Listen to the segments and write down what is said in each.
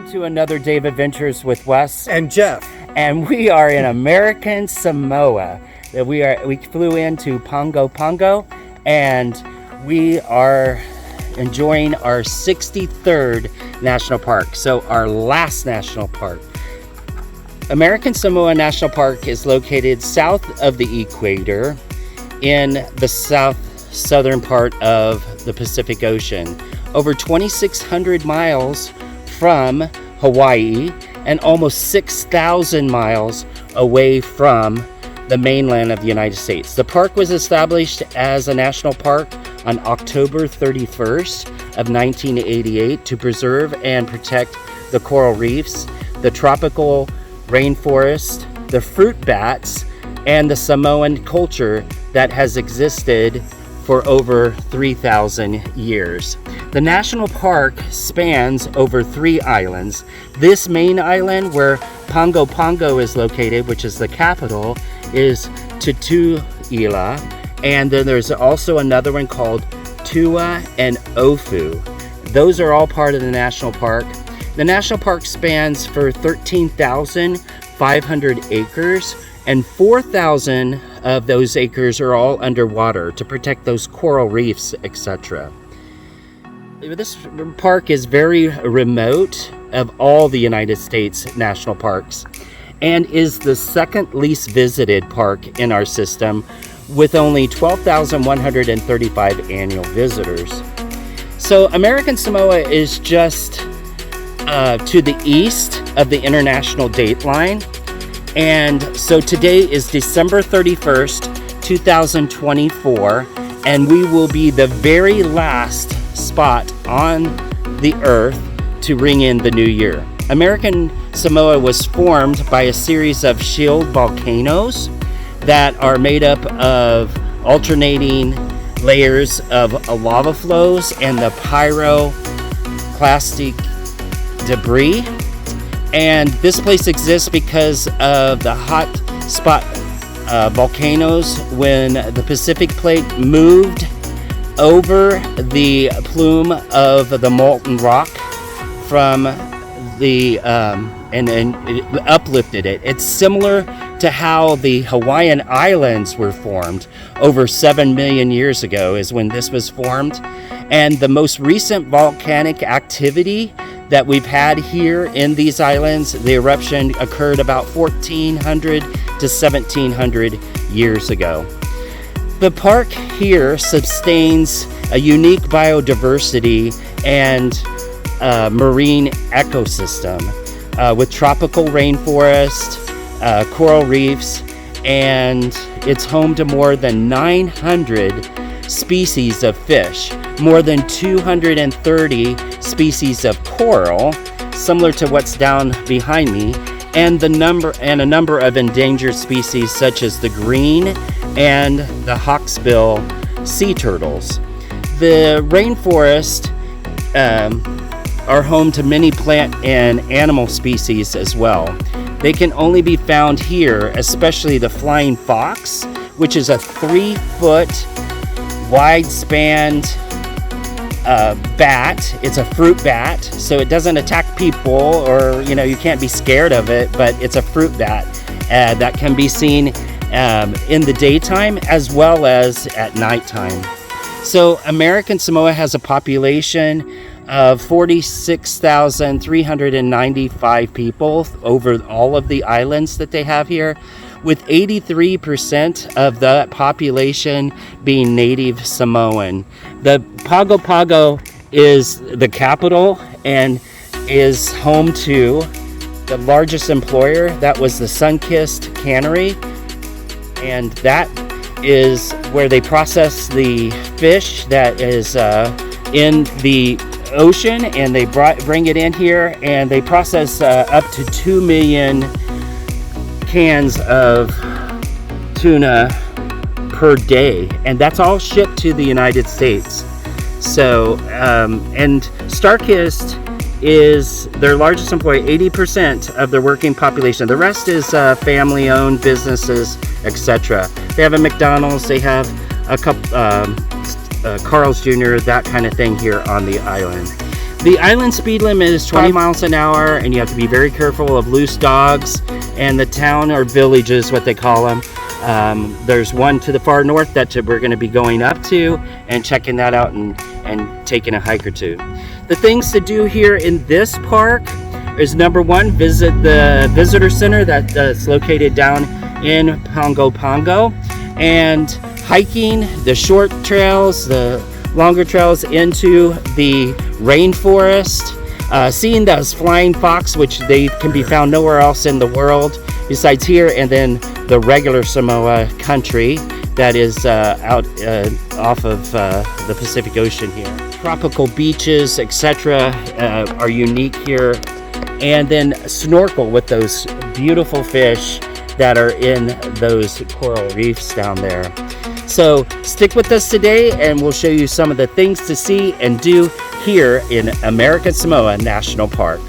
Welcome to another day of adventures with Wes and Jeff. And we are in American Samoa. We flew into Pongo Pongo, and we are enjoying our 63rd national park. So our last national park. American Samoa National Park is located south of the equator in the southern part of the Pacific Ocean, over 2,600 miles from Hawaii and almost 6,000 miles away from the mainland of the United States. The park was established as a national park on October 31st of 1988 to preserve and protect the coral reefs, the tropical rainforest, the fruit bats, and the Samoan culture that has existed for over 3,000 years. The national park spans over 3 islands. This main island where Pongo Pongo is located, which is the capital, is Tutuila, and then there's also another one called Tua and Ofu. Those are all part of the national park. The national park spans for 13,500 acres, and 4,000 of those acres are all underwater to protect those coral reefs, etc. This park is very remote of all the United States national parks and is the second least visited park in our system, with only 12,135 annual visitors. So American Samoa is just to the east of the international date line. And so today is December 31st, 2024, and we will be the very last spot on the earth to ring in the new year. American Samoa was formed by a series of shield volcanoes that are made up of alternating layers of lava flows and the pyroclastic debris. And this place exists because of the hot spot volcanoes when the Pacific plate moved over the plume of the molten rock from the and it uplifted it. It's similar to how the Hawaiian Islands were formed over 7 million years ago is when this was formed. And the most recent volcanic activity that we've had here in these islands, the eruption occurred about 1,400 to 1,700 years ago. The park here sustains a unique biodiversity and marine ecosystem with tropical rainforest, coral reefs, and it's home to more than 900 species of fish, more than 230 species of coral, similar to what's down behind me, and a number of endangered species such as the green and the hawksbill sea turtles. The rainforest are home to many plant and animal species as well. They can only be found here, especially the flying fox, which is a 3-foot wide-spanned bat. It's a fruit bat, so it doesn't attack people, or you can't be scared of it, but it's a fruit bat that can be seen in the daytime as well as at nighttime. So American Samoa has a population of 46,395 people over all of the islands that they have here, with 83% of the population being native Samoan. The Pago Pago is the capital and is home to the largest employer. That was the Sunkissed Cannery, and that is where they process the fish that is in the ocean, and they bring it in here, and they process up to 2 million cans of tuna per day, and that's all shipped to the United States. So and Starkist is their largest employer, 80% of their working population. The rest is family-owned businesses, etc. They have a McDonald's, they have a couple Carl's Jr., that kind of thing here on the island. The island speed limit is 20 miles an hour, and you have to be very careful of loose dogs. And the town, or village is what they call them. There's one to the far north that we're going to be going up to and checking that out and taking a hike or two. The things to do here in this park is, number one, visit the visitor center that's located down in Pongo Pongo, and hiking the short trails, the longer trails into the rainforest, seeing those flying fox, which they can be found nowhere else in the world besides here, and then the regular Samoa country that is out off of the Pacific Ocean here. Tropical beaches, etc. Are unique here, and then snorkel with those beautiful fish that are in those coral reefs down there. So stick with us today, and we'll show you some of the things to see and do here in American Samoa National Park.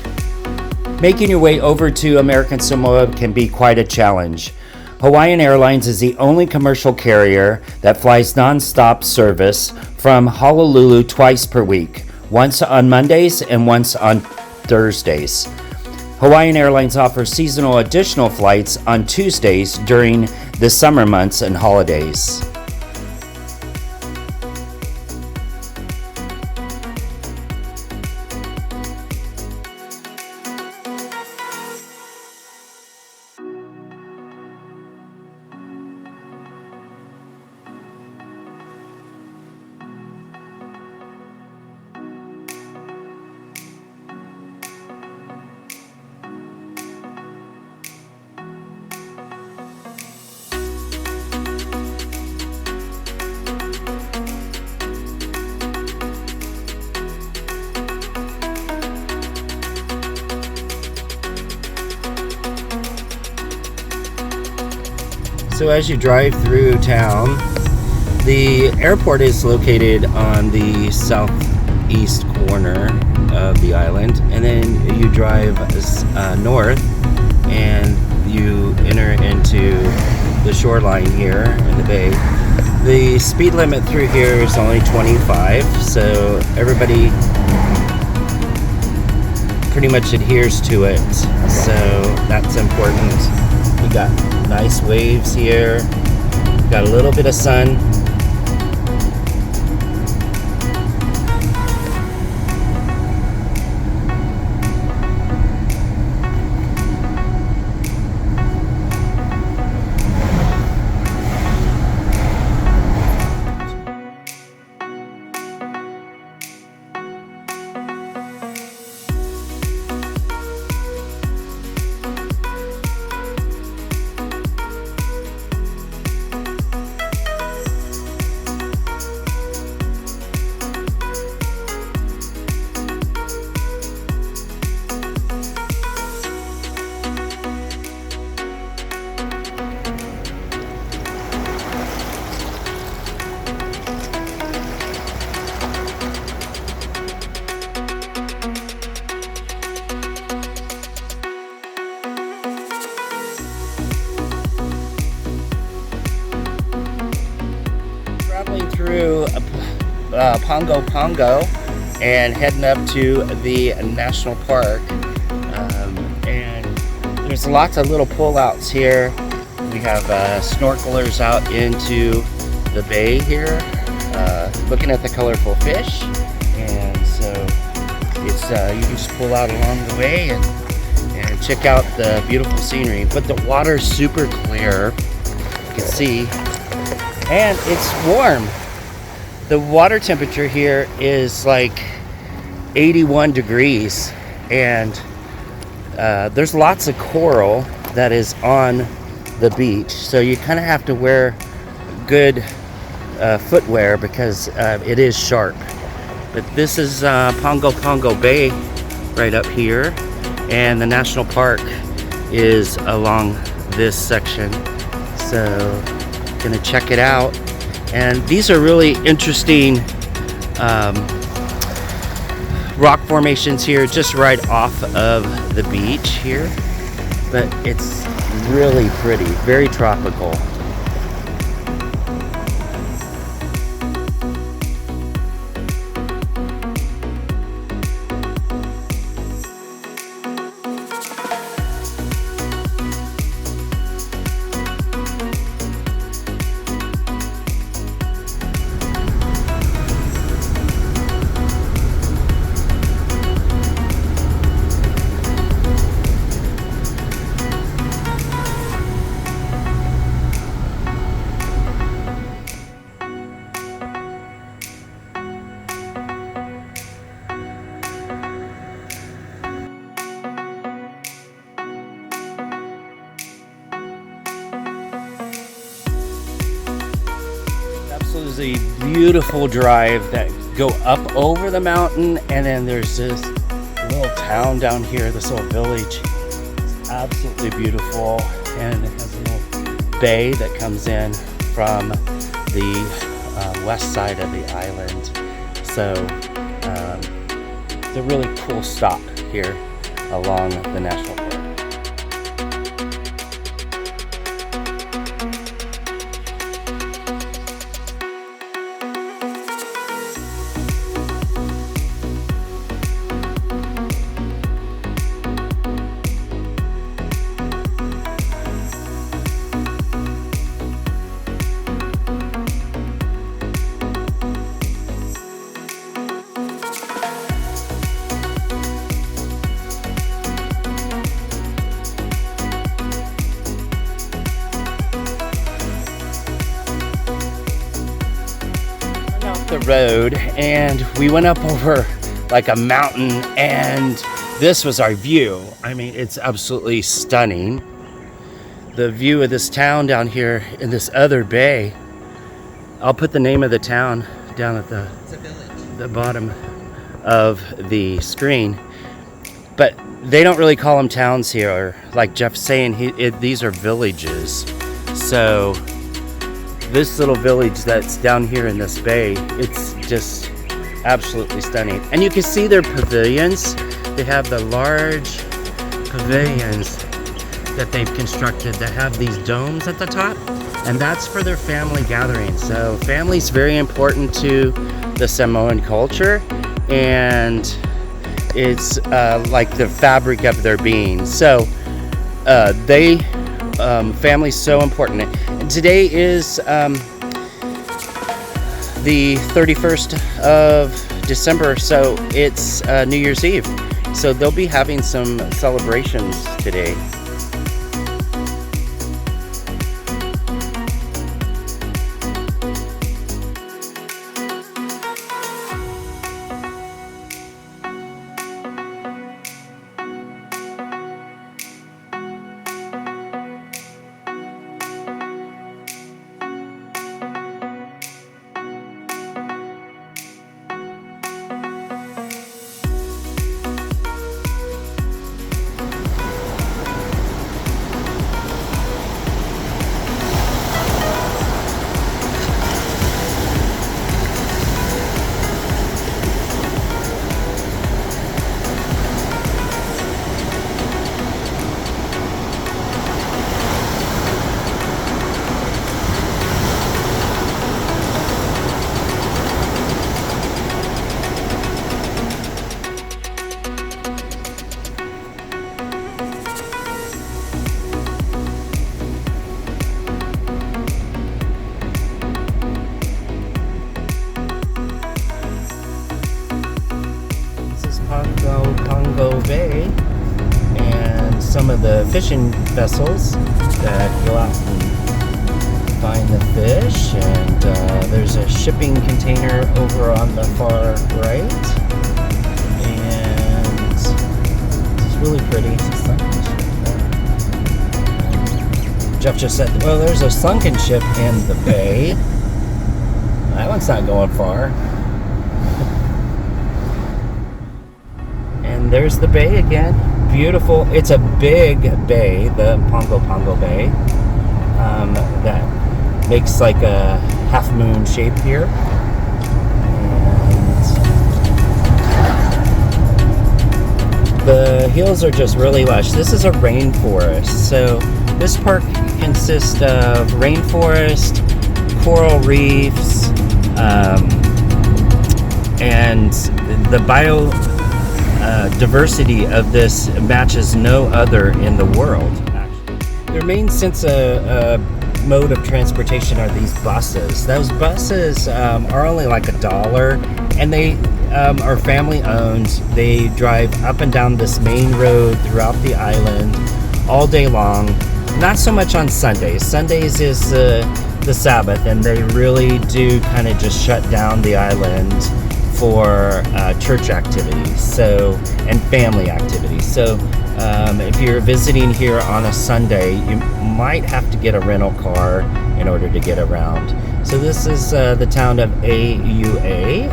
Making your way over to American Samoa can be quite a challenge. Hawaiian Airlines is the only commercial carrier that flies non-stop service from Honolulu twice per week, once on Mondays and once on Thursdays. Hawaiian Airlines offers seasonal additional flights on Tuesdays during the summer months and holidays. So as you drive through town, the airport is located on the southeast corner of the island, and then you drive north and you enter into the shoreline here in the bay. The speed limit through here is only 25, so everybody pretty much adheres to it, so that's important. We got nice waves here, got a little bit of sun. Through Pongo Pongo and heading up to the national park, and there's lots of little pullouts here. We have snorkelers out into the bay here, looking at the colorful fish, and so it's you can just pull out along the way and check out the beautiful scenery. But the water's super clear, you can see, and it's warm. The water temperature here is like 81 degrees, and there's lots of coral that is on the beach, so you kind of have to wear good footwear because it is sharp. But this is Pongo Pongo Bay right up here, and the national park is along this section, so gonna check it out. And these are really interesting rock formations here just right off of the beach here, but it's really pretty, very tropical. is a beautiful drive that go up over the mountain, and then there's this little town down here, this little village. It's absolutely beautiful, and it has a little bay that comes in from the west side of the island. So it's a really cool stop here along the national park. The road, and we went up over like a mountain, and this was our view. I mean, it's absolutely stunning. The view of this town down here in this other bay. I'll put the name of the town down at the bottom of the screen, but they don't really call them towns here. Like Jeff's saying, these are villages. So this little village that's down here in this bay, it's just absolutely stunning. And you can see their pavilions. They have the large pavilions that they've constructed that have these domes at the top, and that's for their family gatherings. So family's very important to the Samoan culture, and it's like the fabric of their being. So family's so important. And today is the 31st of December, so it's New Year's Eve. So they'll be having some celebrations today. Bay, and some of the fishing vessels that go out and find the fish, and there's a shipping container over on the far right, and it's really pretty. It's a sunken ship. Jeff just said, well, there's a sunken ship in the bay. That one's not going far. And there's the bay again. Beautiful. It's a big bay, the Pongo Bay, that makes like a half moon shape here. And the hills are just really lush. This is a rainforest. So this park consists of rainforest, coral reefs, and the biodiversity of this matches no other in the world. Their main mode of transportation are these buses. Those buses are only like $1, and they are family owned. They drive up and down this main road throughout the island all day long. Not so much on Sundays. Sundays is the Sabbath, and they really do kind of just shut down the island for church activities, and family activities. So if you're visiting here on a Sunday, you might have to get a rental car in order to get around. So this is the town of AUA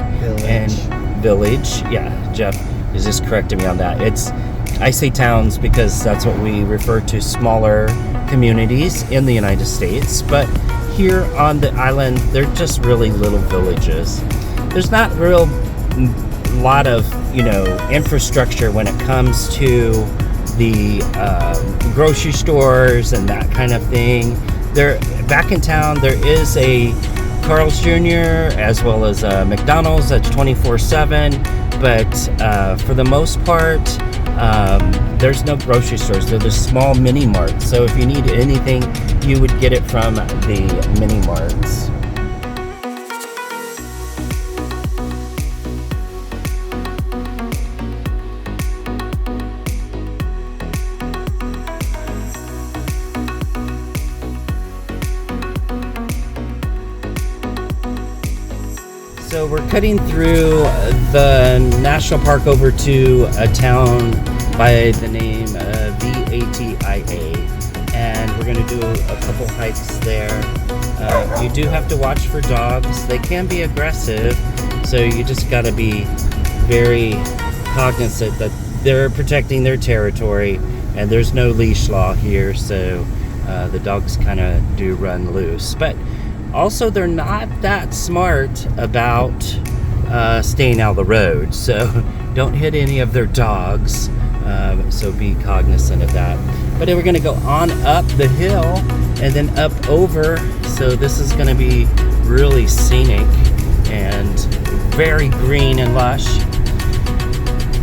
and Village. Yeah, Jeff is just correcting me on that. I say towns because that's what we refer to smaller communities in the United States. But here on the island, they're just really little villages. There's not real lot of infrastructure when it comes to the grocery stores and that kind of thing. There, back in town, there is a Carl's Jr. as well as McDonald's that's 24/7, but for the most part, there's no grocery stores. They're the small mini marts. So if you need anything, you would get it from the mini marts. So we're cutting through the national park over to a town by the name of Vai'ava, and we're going to do a couple hikes there. You do have to watch for dogs. They can be aggressive, so you just got to be very cognizant that they're protecting their territory, and there's no leash law here, so the dogs kind of do run loose. But also, they're not that smart about staying out of the road, so don't hit any of their dogs, so be cognizant of that. But we're going to go on up the hill and then up over, so this is going to be really scenic and very green and lush.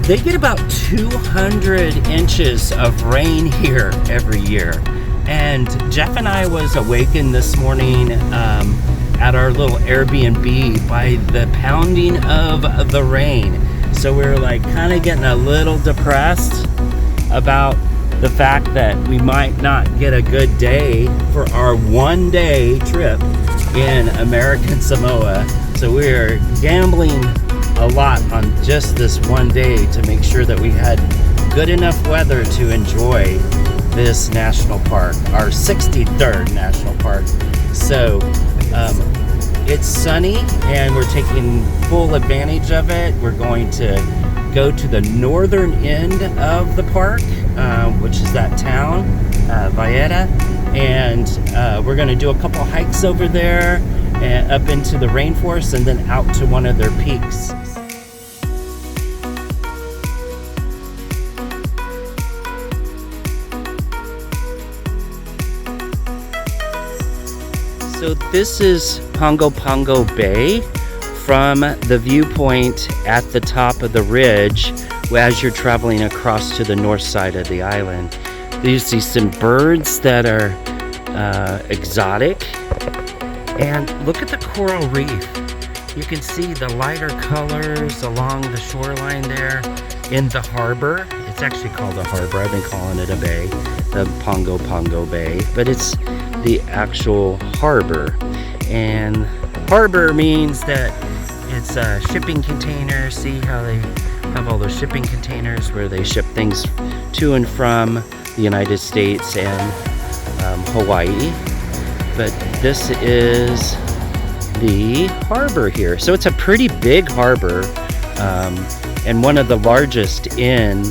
They get about 200 inches of rain here every year. And Jeff and I was awakened this morning at our little Airbnb by the pounding of the rain. So we were like kind of getting a little depressed about the fact that we might not get a good day for our one-day trip in American Samoa. So we were gambling a lot on just this one day to make sure that we had good enough weather to enjoy this national park, our 63rd national park. So it's sunny and we're taking full advantage of it. We're going to go to the northern end of the park, which is that town, Vai'ava, and we're going to do a couple hikes over there and up into the rainforest and then out to one of their peaks. So this is Pongo Pongo Bay from the viewpoint at the top of the ridge as you're traveling across to the north side of the island. You see some birds that are exotic, and look at the coral reef. You can see the lighter colors along the shoreline there in the harbor. It's actually called a harbor. I've been calling it a bay, the Pongo Pongo Bay, but it's the actual harbor. And harbor means that it's a shipping container. See how they have all those shipping containers where they ship things to and from the United States and Hawaii. But this is the harbor here. So it's a pretty big harbor, and one of the largest in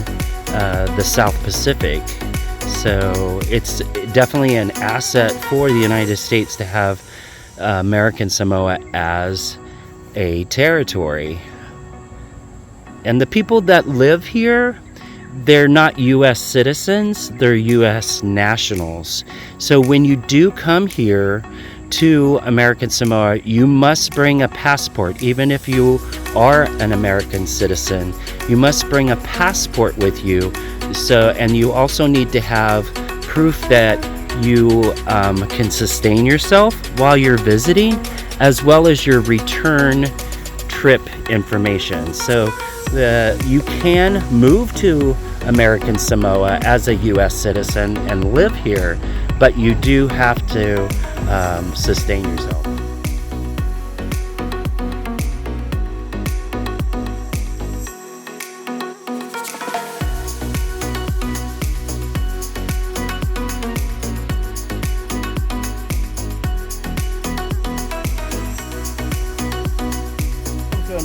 the South Pacific. So it's definitely an asset for the United States to have American Samoa as a territory. And the people that live here, they're not U.S. citizens, they're U.S. nationals. So when you do come here to American Samoa, you must bring a passport. Even if you are an American citizen, you must bring a passport with you. So, and you also need to have proof that you can sustain yourself while you're visiting, as well as your return trip information. So you can move to American Samoa as a U.S. citizen and live here, but you do have to sustain yourself.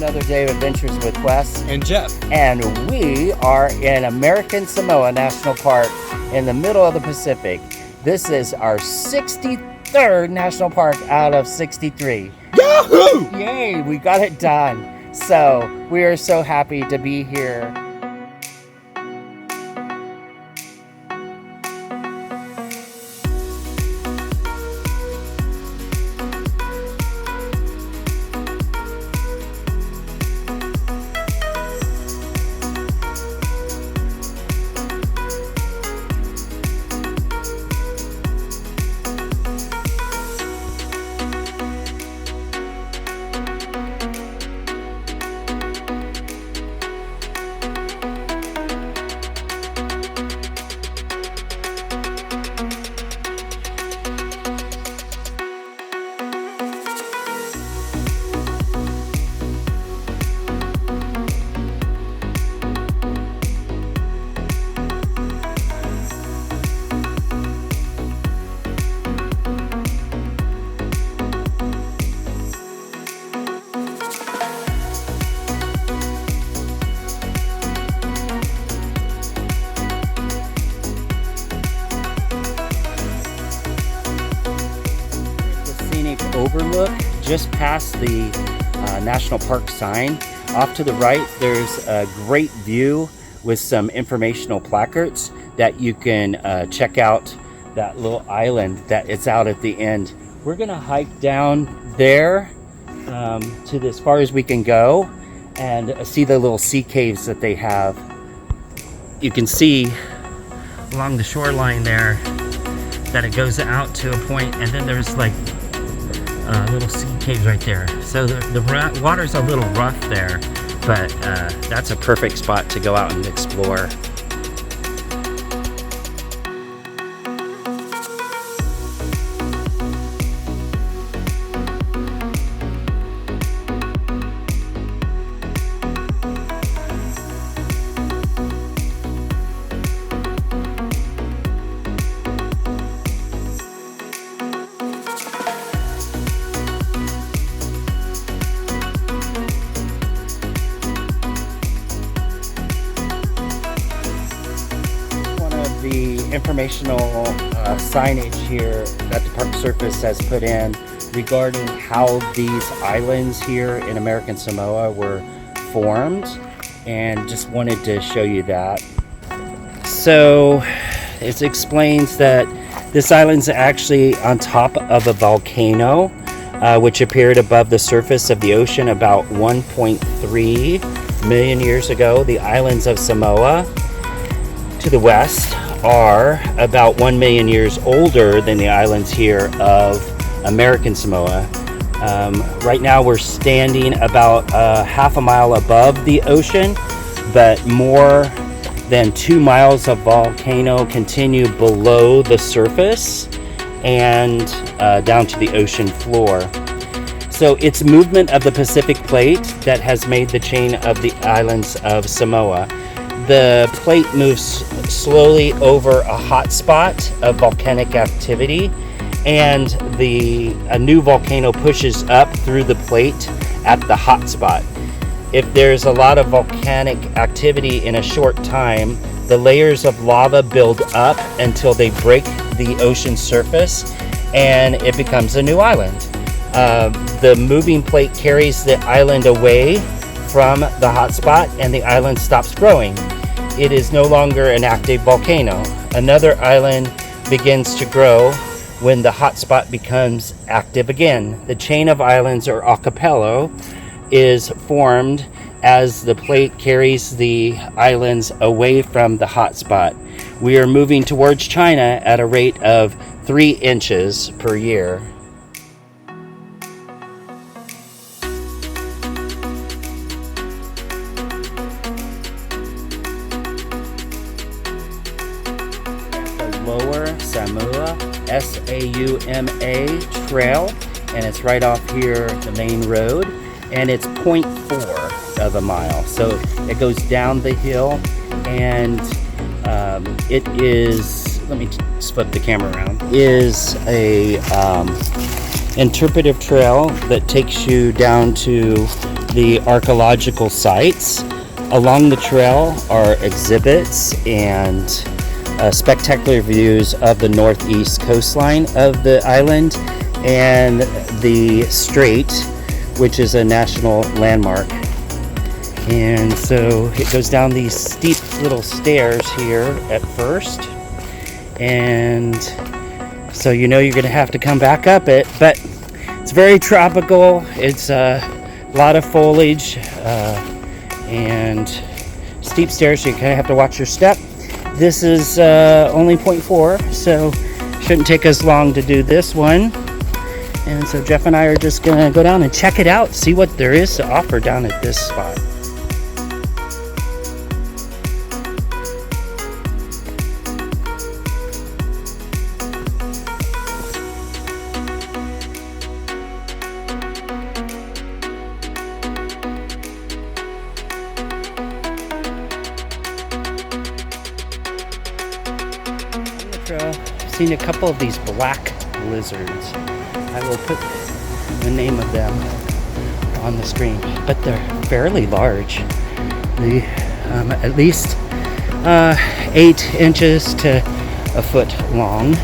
another day of adventures with Wes and Jeff. And we are in American Samoa National Park in the middle of the Pacific. This is our 63rd national park out of 63. Yahoo! Yay, we got it done. So we are so happy to be here. Scenic overlook just past the national park sign. Off to the right there's a great view with some informational placards that you can check out that little island that it's out at the end. We're gonna hike down there to as far as we can go and see the little sea caves that they have. You can see along the shoreline there that it goes out to a point, and then there's like little sea caves right there. So the water's a little rough there, but that's a perfect spot to go out and explore. The informational signage here that the Park Service has put in regarding how these islands here in American Samoa were formed, and just wanted to show you that. So it explains that this island's actually on top of a volcano which appeared above the surface of the ocean about 1.3 million years ago. The islands of Samoa to the west are about 1 million years older than the islands here of American Samoa. Right now we're standing about half a mile above the ocean, but more than 2 miles of volcano continue below the surface and down to the ocean floor. So it's movement of the Pacific plate that has made the chain of the islands of Samoa. The plate moves slowly over a hot spot of volcanic activity, and a new volcano pushes up through the plate at the hot spot. If there's a lot of volcanic activity in a short time, the layers of lava build up until they break the ocean surface and it becomes a new island. The moving plate carries the island away from the hotspot and the island stops growing. It is no longer an active volcano. Another island begins to grow when the hotspot becomes active again. The chain of islands, or archipelago, is formed as the plate carries the islands away from the hotspot. We are moving towards China at a rate of 3 inches per year. Lower Samoa, S-A-U-M-A Trail, and it's right off here, the main road, and it's 0.4 of a mile. So it goes down the hill, and it is, let me just flip the camera around, is a interpretive trail that takes you down to the archaeological sites. Along the trail are exhibits and spectacular views of the northeast coastline of the island and the strait, which is a national landmark. And so it goes down these steep little stairs here at first, and so you know you're going to have to come back up it, but it's very tropical. It's a lot of foliage and steep stairs, so you kind of have to watch your step. This is only 0.4, so shouldn't take us long to do this one. And so Jeff and I are just going to go down and check it out, see what there is to offer down at this spot. I've seen a couple of these black lizards. I will put the name of them on the screen, but they're fairly large. They at least 8 inches to a foot long.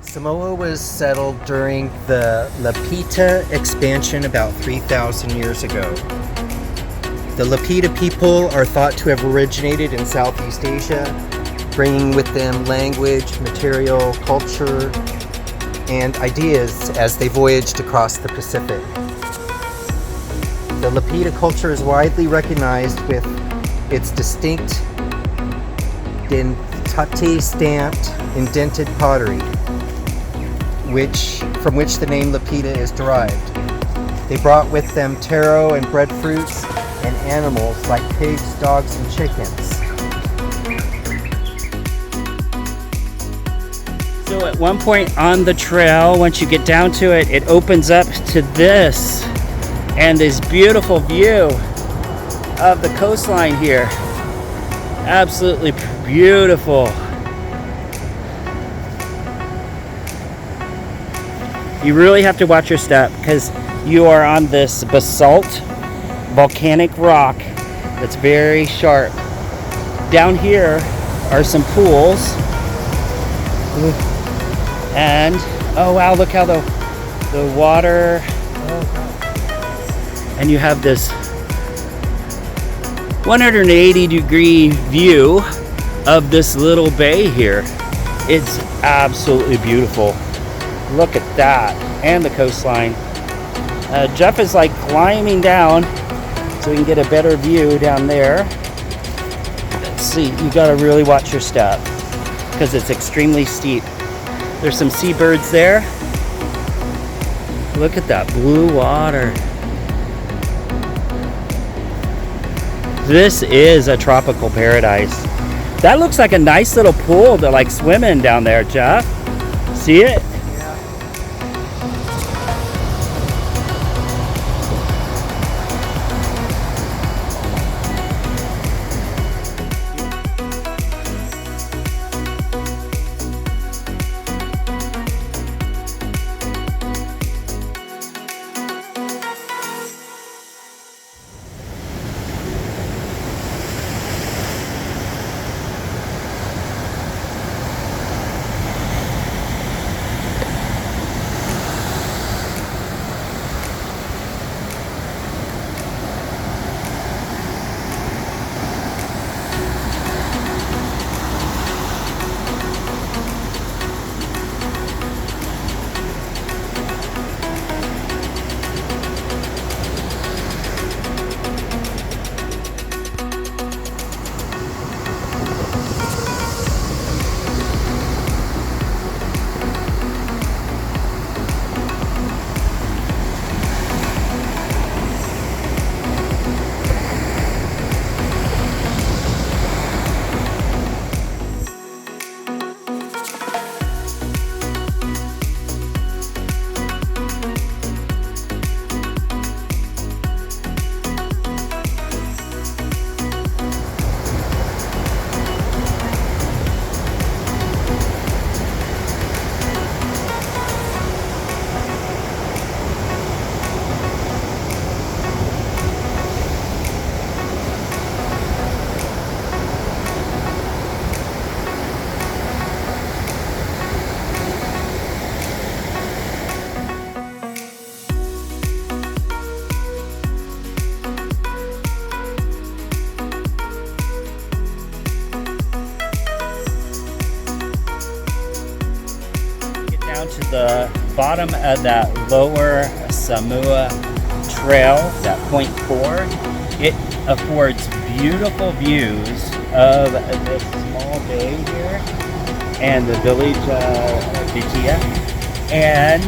Samoa was settled during the Lapita expansion about 3,000 years ago. The Lapita people are thought to have originated in Southeast Asia, bringing with them language, material, culture, and ideas as they voyaged across the Pacific. The Lapita culture is widely recognized with its distinct dentate stamped indented pottery, from which the name Lapita is derived. They brought with them taro and breadfruits and animals like pigs, dogs, and chickens. So at one point on the trail, once you get down to it, it opens up to this and this beautiful view of the coastline here. Absolutely beautiful. You really have to watch your step because you are on this basalt volcanic rock that's very sharp. Down here are some pools, and oh wow, look how the water, and you have this 180-degree view of this little bay here. It's absolutely beautiful. Look at that, and the coastline. Jeff is like climbing down so we can get a better view down there. Let's see, you gotta really watch your step because it's extremely steep. There's some seabirds there. Look at that blue water. This is a tropical paradise. That looks like a nice little pool to like swim in down there, Jeff. See it? bottom of that lower Samoa Trail, that point 4, it affords beautiful views of this small bay here and the village Vai'ava, and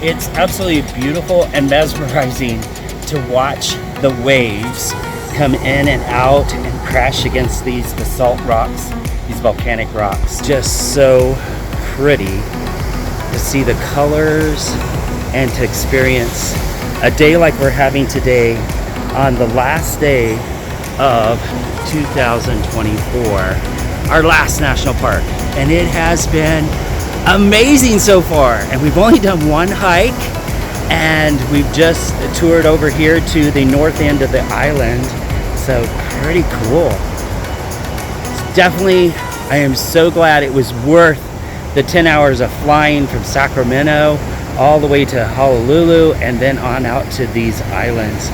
it's absolutely beautiful and mesmerizing to watch the waves come in and out and crash against these basalt rocks, these volcanic rocks. Just so pretty to see the colors and to experience a day like we're having today on the last day of 2024, our last national park. And it has been amazing so far. And we've only done one hike, and we've just toured over here to the north end of the island. So pretty cool. It's definitely, I am so glad it was worth the 10 hours of flying from Sacramento all the way to Honolulu and then on out to these islands.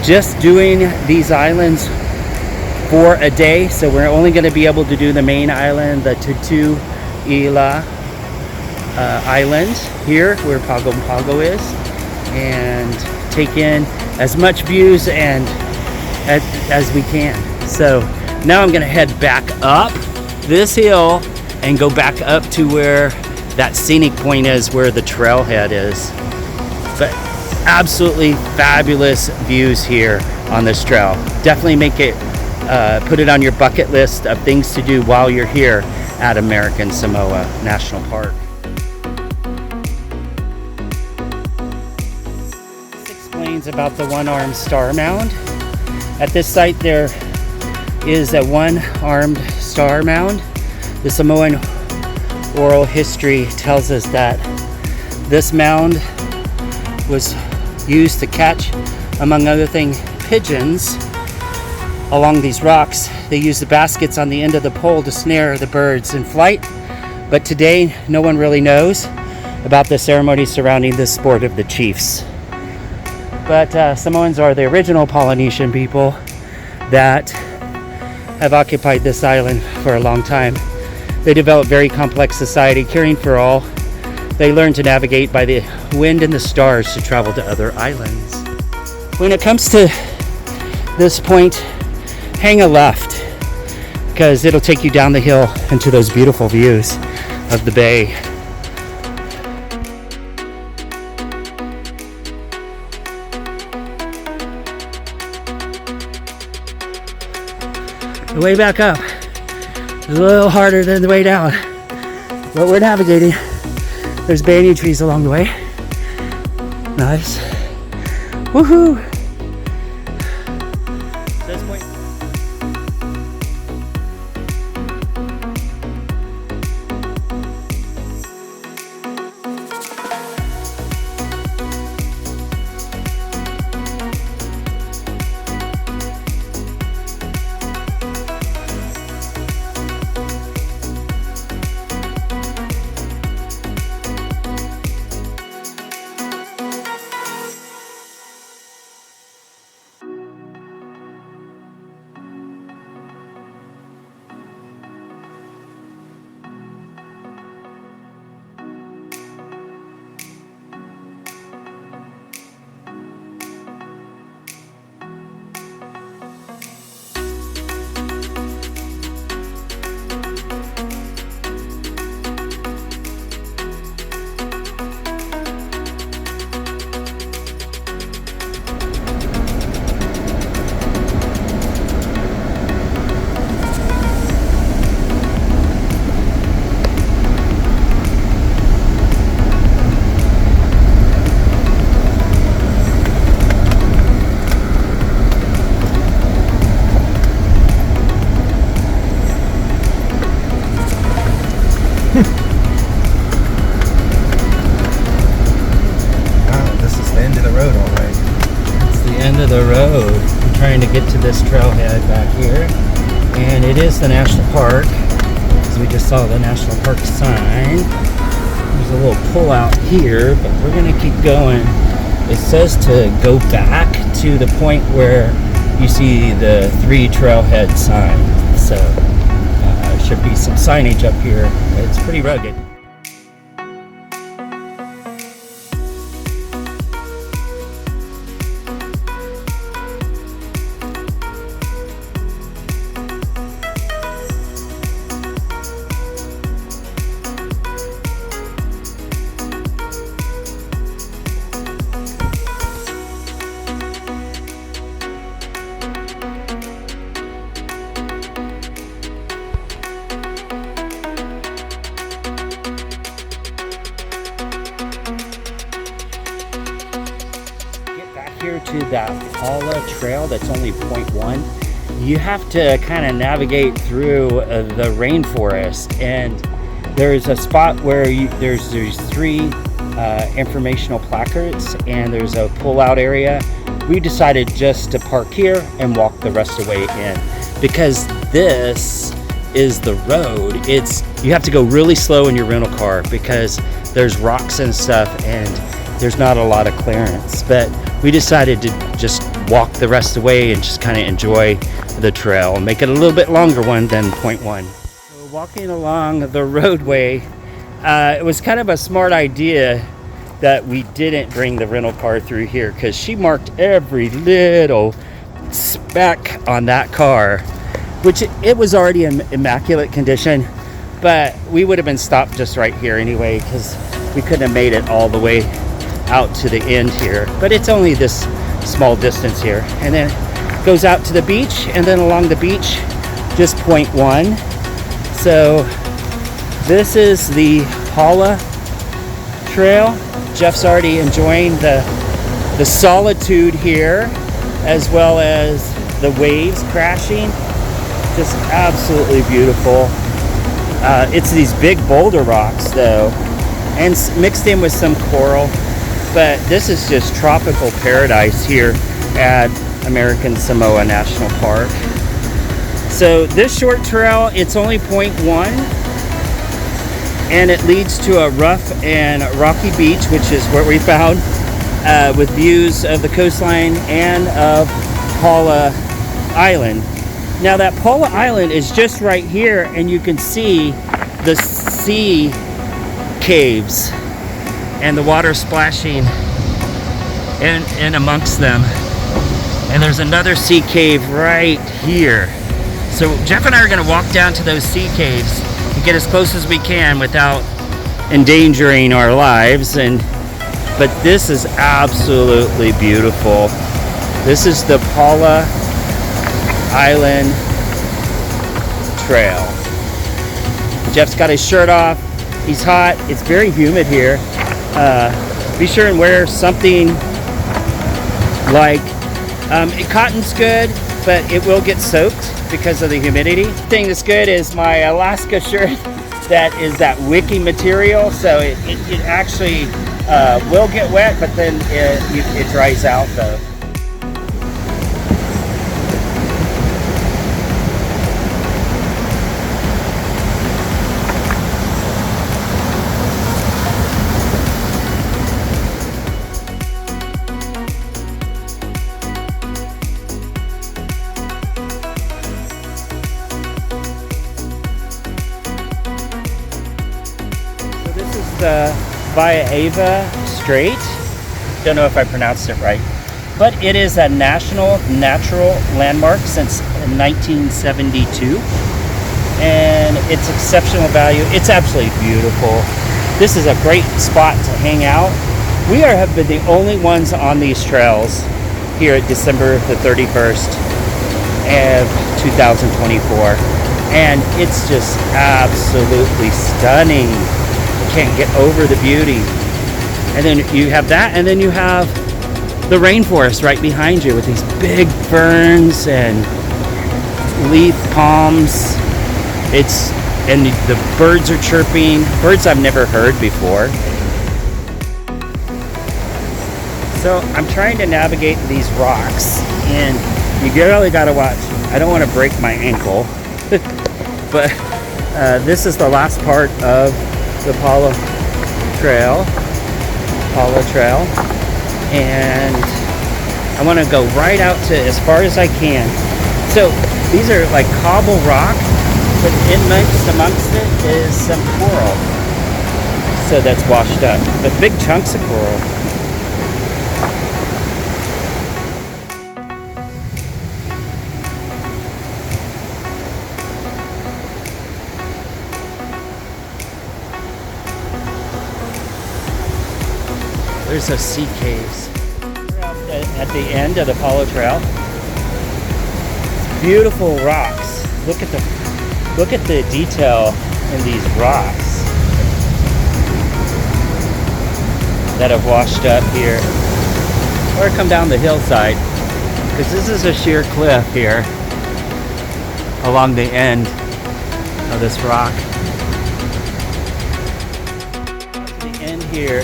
Just doing these islands for a day, so we're only going to be able to do the main island, the Tutuila Island here where Pago Pago is, and take in as much views and as we can. So now I'm going to head back up this hill and go back up to where that scenic point is, where the trailhead is. But absolutely fabulous views here on this trail. Definitely make it, put it on your bucket list of things to do while you're here at American Samoa National Park. This explains about the one-armed star mound. At this site there is a one-armed star mound. The Samoan oral history tells us that this mound was used to catch, among other things, pigeons along these rocks. They used the baskets on the end of the pole to snare the birds in flight. But today, no one really knows about the ceremony surrounding this sport of the chiefs. But Samoans are the original Polynesian people that have occupied this island for a long time. They developed very complex society, caring for all. They learned to navigate by the wind and the stars to travel to other islands. When it comes to this point, hang a left, because it'll take you down the hill into those beautiful views of the bay. The way back up is a little harder than the way down, but we're navigating. There's banyan trees along the way. Nice. Woohoo! This point. The road. I'm trying to get to this trailhead back here, and it is the national park, as we just saw the national park sign. There's a little pull out here, but we're gonna keep going. It says to go back to the point where you see the 3 trailhead sign, so should be some signage up here. It's pretty rugged. here to that Tutuila Trail that's only 0.1, you have to kind of navigate through the rainforest, and there's a spot where there's 3 informational placards, and there's a pull-out area. We decided just to park here and walk the rest of the way in, because this is the road. You have to go really slow in your rental car because there's rocks and stuff, and there's not a lot of clearance. But we decided to just walk the rest of the way and just kind of enjoy the trail and make it a little bit longer one than 0.1. So walking along the roadway, it was kind of a smart idea that we didn't bring the rental car through here, because she marked every little speck on that car, which it was already in immaculate condition, but we would have been stopped just right here anyway, because we couldn't have made it all the way out to the end here. But it's only this small distance here, and then it goes out to the beach, and then along the beach just 0.1. So this is the Tutuila Trail. Jeff's already enjoying the solitude here, as well as the waves crashing. Just absolutely beautiful. It's these big boulder rocks though, and mixed in with some coral. But this is just tropical paradise here at American Samoa National Park. So this short trail, it's only 0.1, and it leads to a rough and rocky beach, which is where we found, with views of the coastline and of Tutuila Island. Now that Tutuila Island is just right here, and you can see the sea caves and the water splashing in amongst them. And there's another sea cave right here. So Jeff and I are going to walk down to those sea caves and get as close as we can without endangering our lives. But this is absolutely beautiful. This is the Tutuila Island Trail. Jeff's got his shirt off. He's hot. It's very humid here. Be sure and wear something like cotton's good, but it will get soaked because of the humidity. The thing that's good is my Alaska shirt that is that wicky material, so it actually will get wet, but then it dries out though. The Vai'ava Strait. Don't know if I pronounced it right, but it is a national natural landmark since 1972, and it's exceptional value. It's absolutely beautiful. This is a great spot to hang out. We have been the only ones on these trails here at December the 31st of 2024, and it's just absolutely stunning. Can't get over the beauty. And then you have that, and then you have the rainforest right behind you with these big ferns and leaf palms. And the birds are chirping, birds I've never heard before. So I'm trying to navigate these rocks, and you really got to watch. I don't want to break my ankle, but this is the last part of the Tutuila Trail, and I want to go right out to as far as I can. So these are like cobble rock, but amongst it is some coral, so that's washed up, but big chunks of coral. There's those sea caves. We're out at the end of the Tutuila Trail. It's beautiful rocks. Look at the detail in these rocks that have washed up here. Or come down the hillside because this is a sheer cliff here along the end of this rock. To the end here,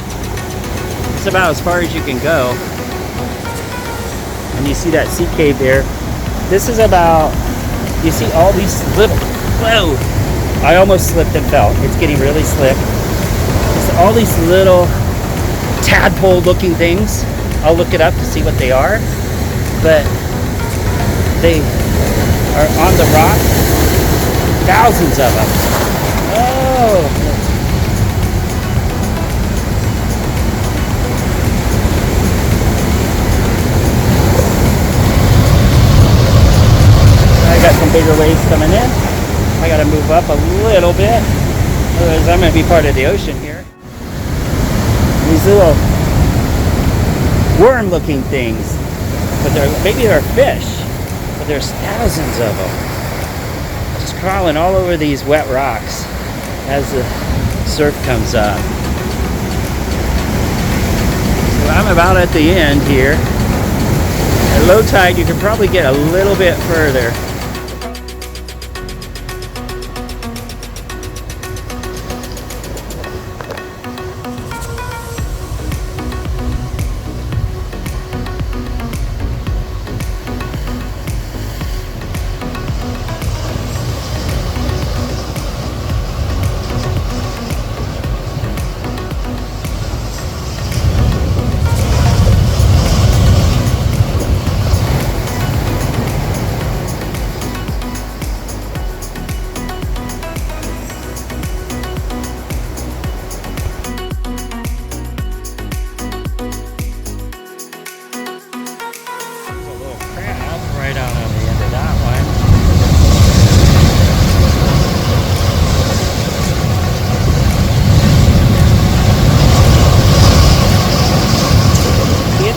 it's about as far as you can go. And you see that sea cave there. This is about, you see all these little, whoa, I almost slipped and fell. It's getting really slick. It's all these little tadpole looking things. I'll look it up to see what they are. But they are on the rock. Thousands of them. Oh. I got some bigger waves coming in. I got to move up a little bit. Otherwise I'm going to be part of the ocean here. These little worm looking things. But maybe they're fish. But there's thousands of them. Just crawling all over these wet rocks as the surf comes up. So I'm about at the end here. At low tide you can probably get a little bit further.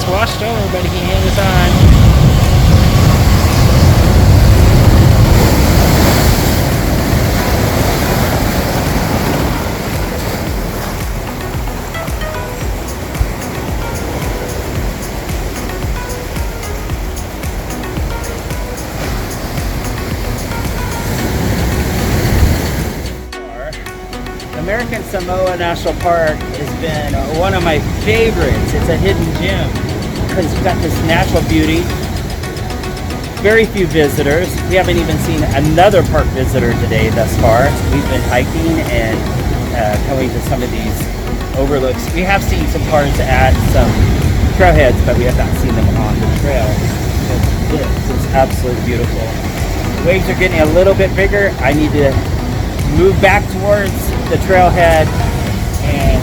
Washed over, but he hangs on. American Samoa National Park has been one of my favorites. It's a hidden gem. Because you've got this natural beauty, very few visitors. We haven't even seen another park visitor today thus far. We've been hiking and going to some of these overlooks. We have seen some parks at some trailheads, but we have not seen them on the trail. This is absolutely beautiful. The waves are getting a little bit bigger. I need to move back towards the trailhead and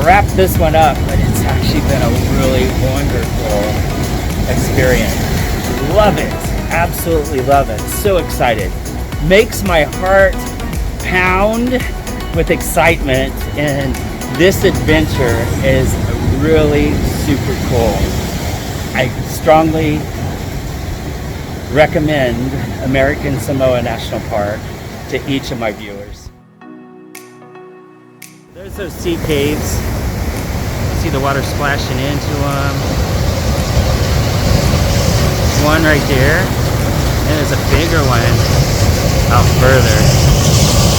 wrap this one up, but it's actually been a really wonderful experience. Love it. Absolutely love it. So excited. Makes my heart pound with excitement, and this adventure is really super cool. I strongly recommend American Samoa National Park to each of my viewers. There's those sea caves. See the water splashing into them. One right there, and there's a bigger one out further.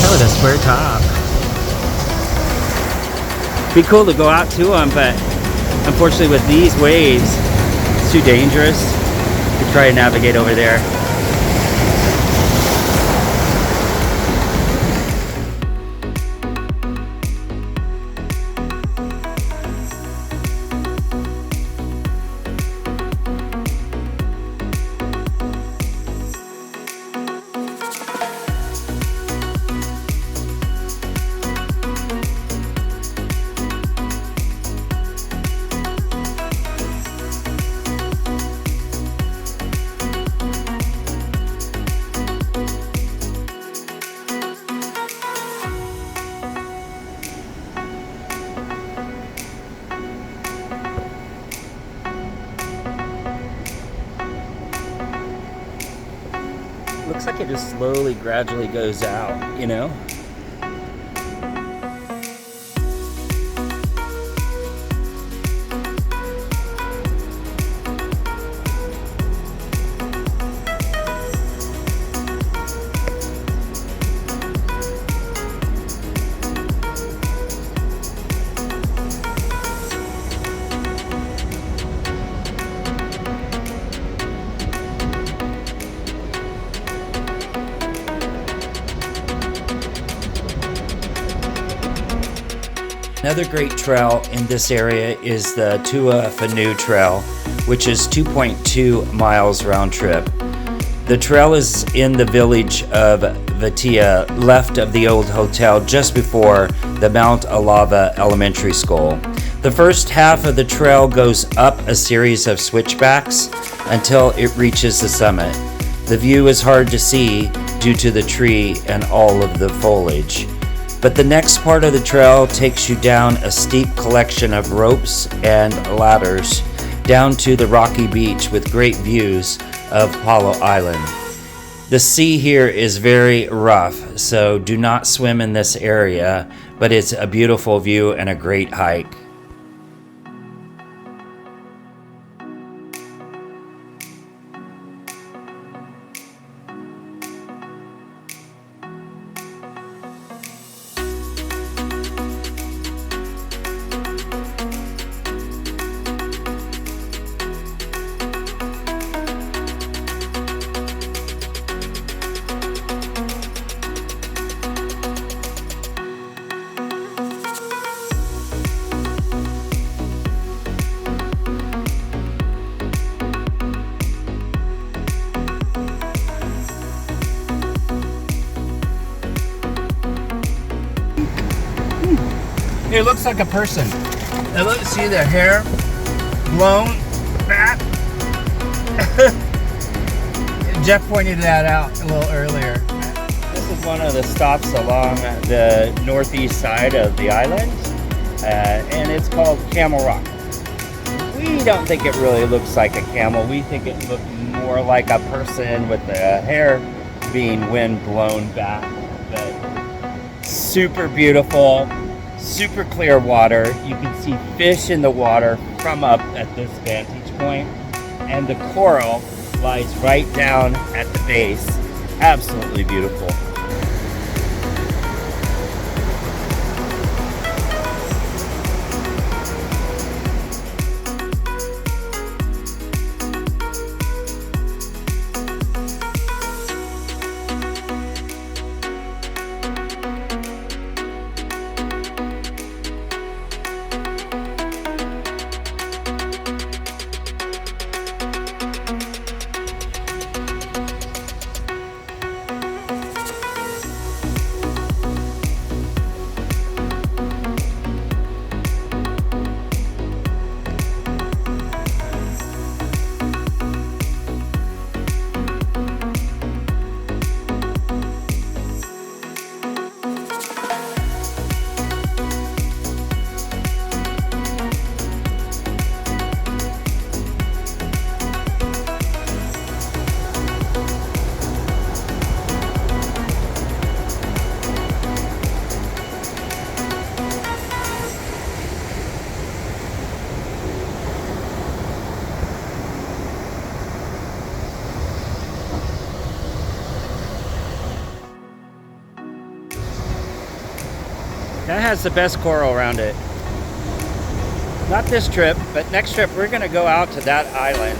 Oh, the square top. Be cool to go out to them, but unfortunately with these waves, it's too dangerous to try and navigate over there. Looks like it just slowly, gradually goes out, you know? Another great trail in this area is the Tuafanua Trail, which is 2.2 miles round trip. The trail is in the village of Vai'ava, left of the old hotel just before the Mount Alava Elementary School. The first half of the trail goes up a series of switchbacks until it reaches the summit. The view is hard to see due to the tree and all of the foliage. But the next part of the trail takes you down a steep collection of ropes and ladders down to the rocky beach with great views of Paulo Island. The sea here is very rough, so do not swim in this area, but it's a beautiful view and a great hike. It looks like a person. See the hair blown back. Jeff pointed that out a little earlier. This is one of the stops along the northeast side of the island, and it's called Camel Rock. We don't think it really looks like a camel. We think it looks more like a person with the hair being wind blown back. But super beautiful. Super clear water. You can see fish in the water from up at this vantage point, and the coral lies right down at the base. Absolutely beautiful. That has the best coral around it. Not this trip, but next trip we're gonna go out to that island.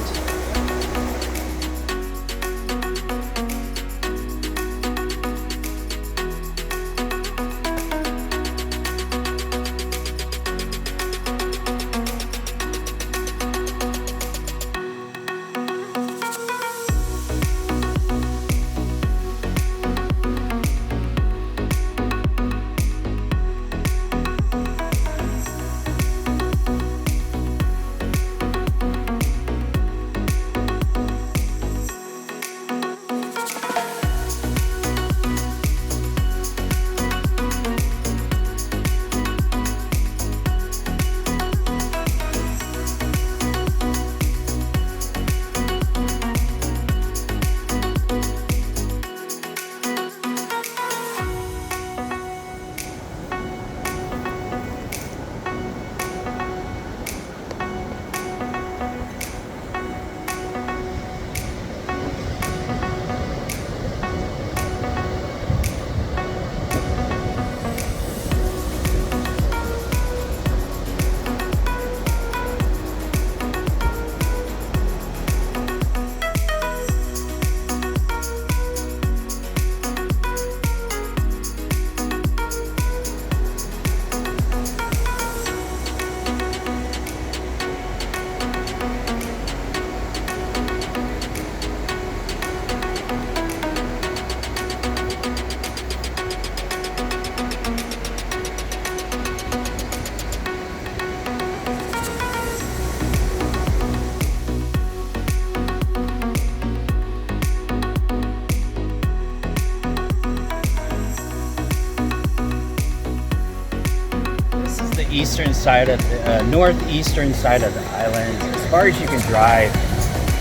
eastern side of the northeastern side of the island, as far as you can drive,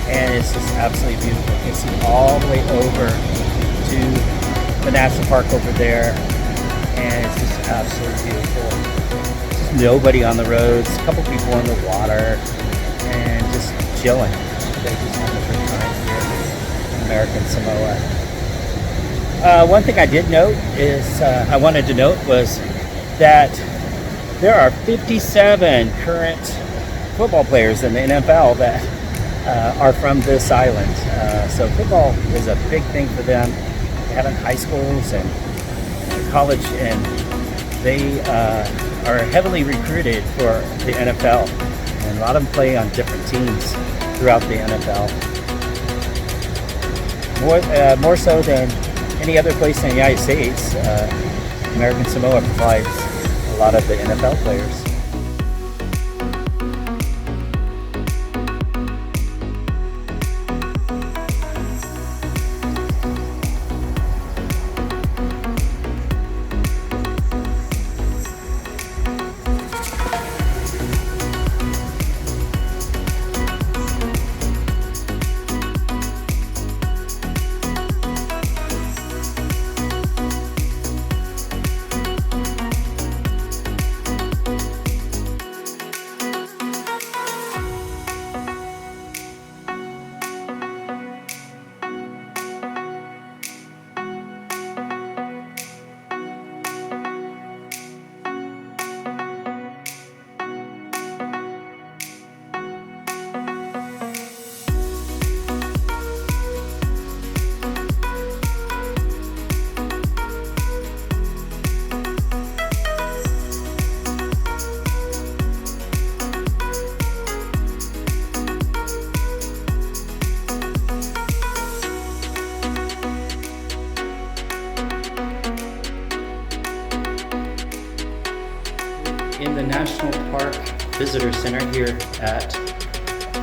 and it's just absolutely beautiful. You can see all the way over to the national park over there, and it's just absolutely beautiful. Just nobody on the roads, a couple people on the water, and just chilling. They just having a good time here in American Samoa. One thing I did note is, I wanted to note was that there are 57 current football players in the NFL that are from this island. So football is a big thing for them. They have in high schools and college, and they are heavily recruited for the NFL. And a lot of them play on different teams throughout the NFL. More so than any other place in the United States, American Samoa provides a lot of the NFL players. In the National Park Visitor Center here at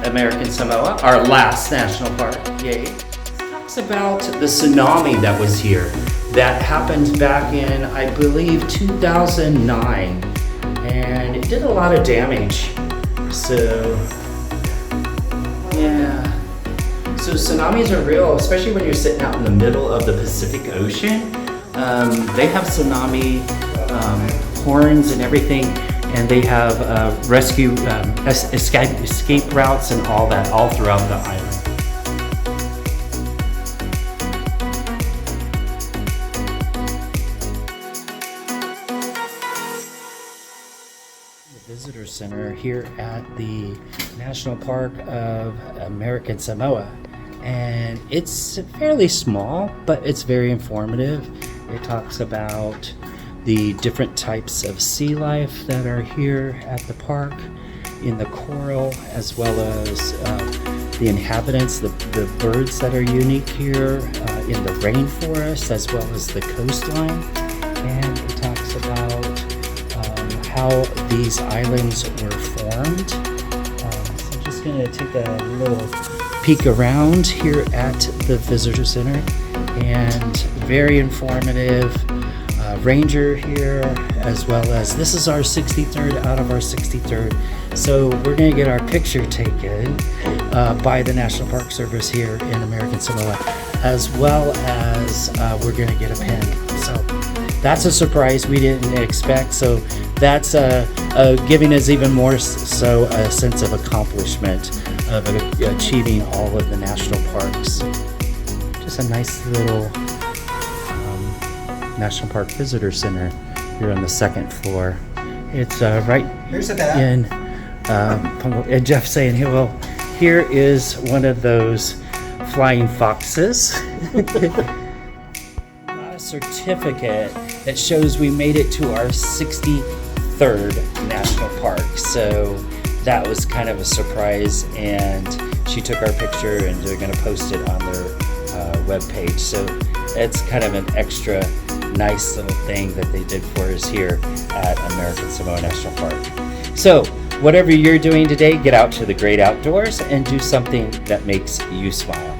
American Samoa, our last national park, yay. It talks about the tsunami that was here that happened back in, I believe, 2009, and it did a lot of damage. So, yeah. So tsunamis are real, especially when you're sitting out in the middle of the Pacific Ocean. They have tsunami horns and everything, and they have rescue escape routes and all that all throughout the island. The visitor center here at the National Park of American Samoa, and it's fairly small, but it's very informative. It talks about the different types of sea life that are here at the park, in the coral, as well as the inhabitants, the birds that are unique here, in the rainforest, as well as the coastline. And it talks about how these islands were formed. So I'm just going to take a little peek around here at the visitor center, and very informative. Ranger here, as well as this is our 63rd out of our 63rd. So we're going to get our picture taken by the National Park Service here in American Samoa, as well as we're going to get a pin. So that's a surprise we didn't expect. So that's giving us even more so a sense of accomplishment of achieving all of the national parks. Just a nice little National Park Visitor Center here on the second floor. It's right in and Jeff's saying, hey, well, here is one of those flying foxes. Got a certificate that shows we made it to our 63rd national park. So that was kind of a surprise, and she took our picture and they're going to post it on their webpage. So it's kind of an extra nice little thing that they did for us here at American Samoa National Park. So whatever you're doing today, get out to the great outdoors and do something that makes you smile.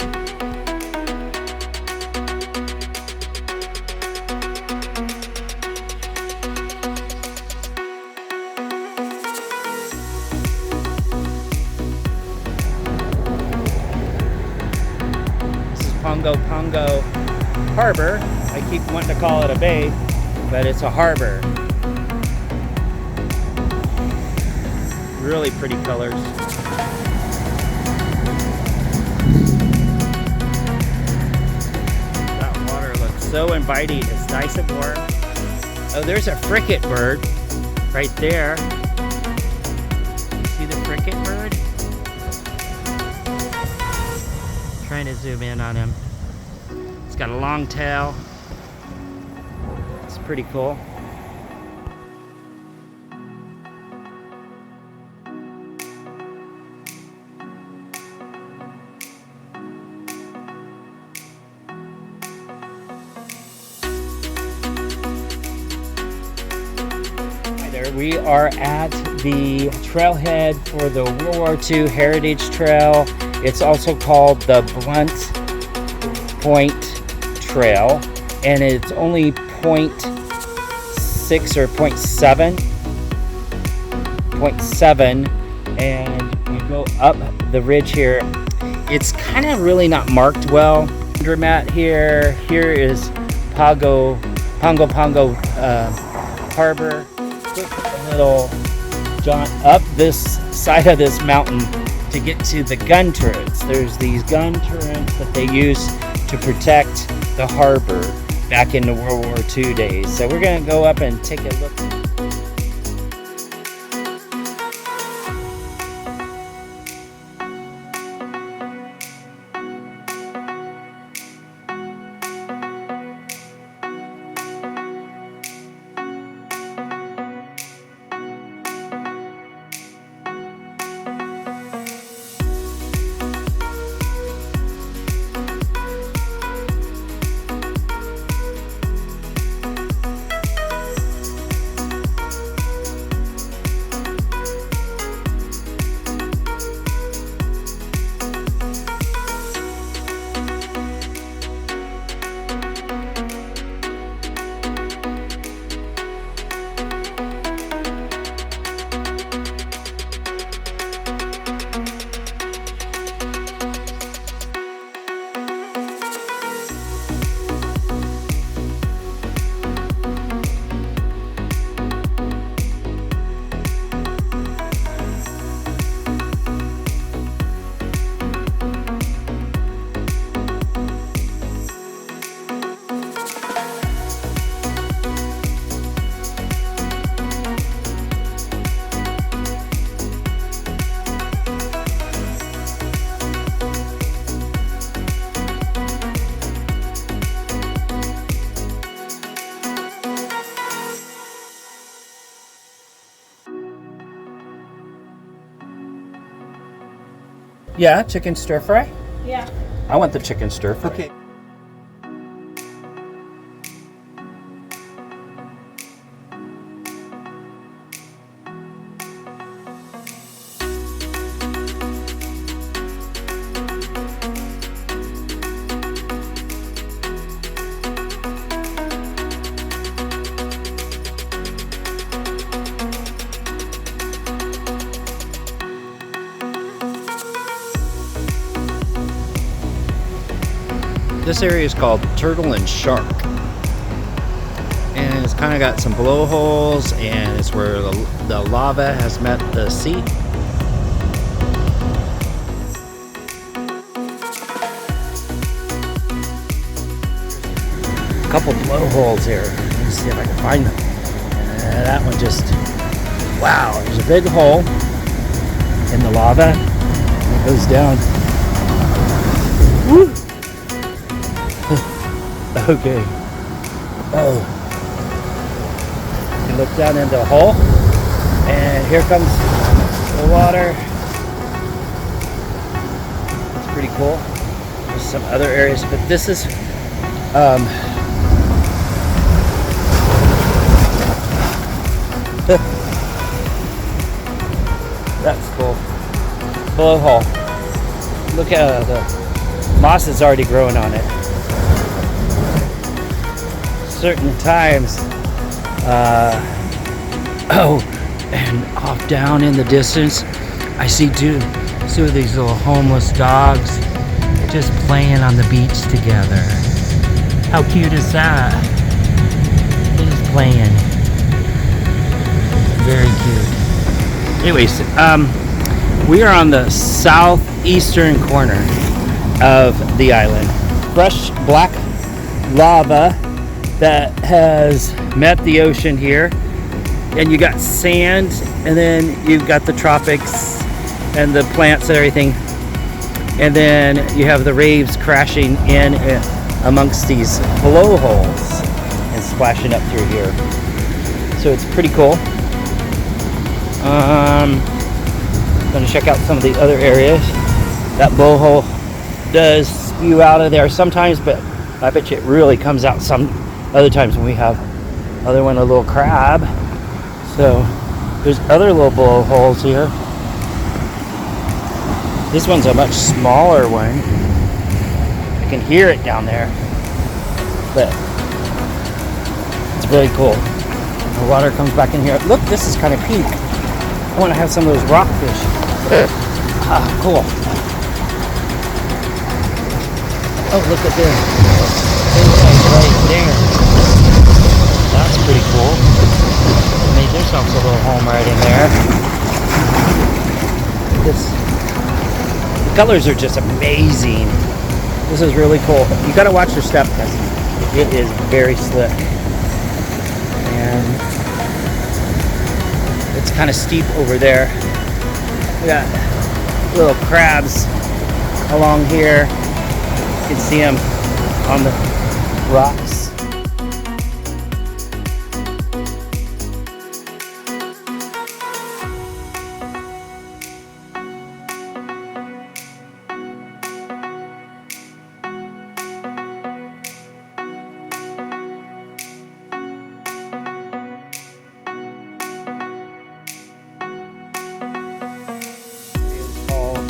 Pongo Pongo Harbor. I keep wanting to call it a bay, but it's a harbor. Really pretty colors. That water looks so inviting. It's nice and warm. Oh, there's a fricate bird right there. See the fricate bird? Trying to zoom in on him. It's got a long tail. It's pretty cool. We are at the trailhead for the World War II Heritage Trail. It's also called the Blunt Point Trail, and it's only 0.6 or 0.7, and you go up the ridge here. It's kind of really not marked well. Mat here. Here is Pongo Harbor. A little jaunt up this side of this mountain to get to the gun turrets. There's these gun turrets that they used to protect the harbor back in the World War II days. So we're going to go up and take a look. Yeah, chicken stir fry? Yeah. I want the chicken stir fry. Okay. This area is called Turtle and Shark, and it's kind of got some blowholes, and it's where the lava has met the sea. A couple blowholes here. Let me see if I can find them. That one just, wow, there's a big hole in the lava, and it goes down. Woo! Okay. Oh. You look down into the hole, and here comes the water. It's pretty cool. There's some other areas, but this is that's cool. Blowhole. Look at the moss is already growing on it. Certain times, oh, and off down in the distance, I see two of these little homeless dogs just playing on the beach together. How cute is that? They're just playing. Very cute. Anyways, we are on the southeastern corner of the island. Fresh black lava that has met the ocean here. And you got sand, and then you've got the tropics and the plants and everything. And then you have the waves crashing in amongst these blowholes and splashing up through here. So it's pretty cool. I'm going to check out some of the other areas. That blowhole does spew out of there sometimes, but I bet you it really comes out some other times when we have other one, a little crab. So there's other little blowholes here. This one's a much smaller one. I can hear it down there, but it's really cool. The water comes back in here. Look, this is kind of pink. I want to have some of those rockfish. Cool. Oh, look at this. Right there. That's pretty cool. Made themselves a little home right in there. The colors are just amazing. This is really cool. You gotta watch your step because it is very slick. And it's kind of steep over there. We got little crabs along here. You can see them on the rocks.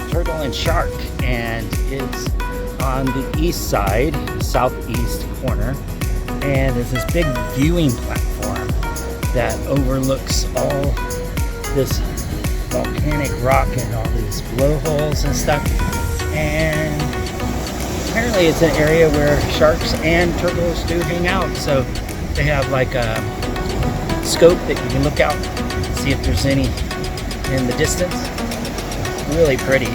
Turtle and Shark, and it's on the east side, southeast corner, and there's this big viewing platform that overlooks all this volcanic rock and all these blowholes and stuff. And apparently it's an area where sharks and turtles do hang out, so they have like a scope that you can look out and see if there's any in the distance. Really pretty.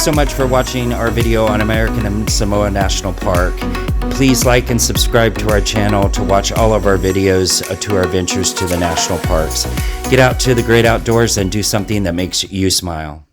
so much for watching our video on American Samoa National Park. Please like and subscribe to our channel to watch all of our videos to our adventures to the national parks. Get out to the great outdoors and do something that makes you smile.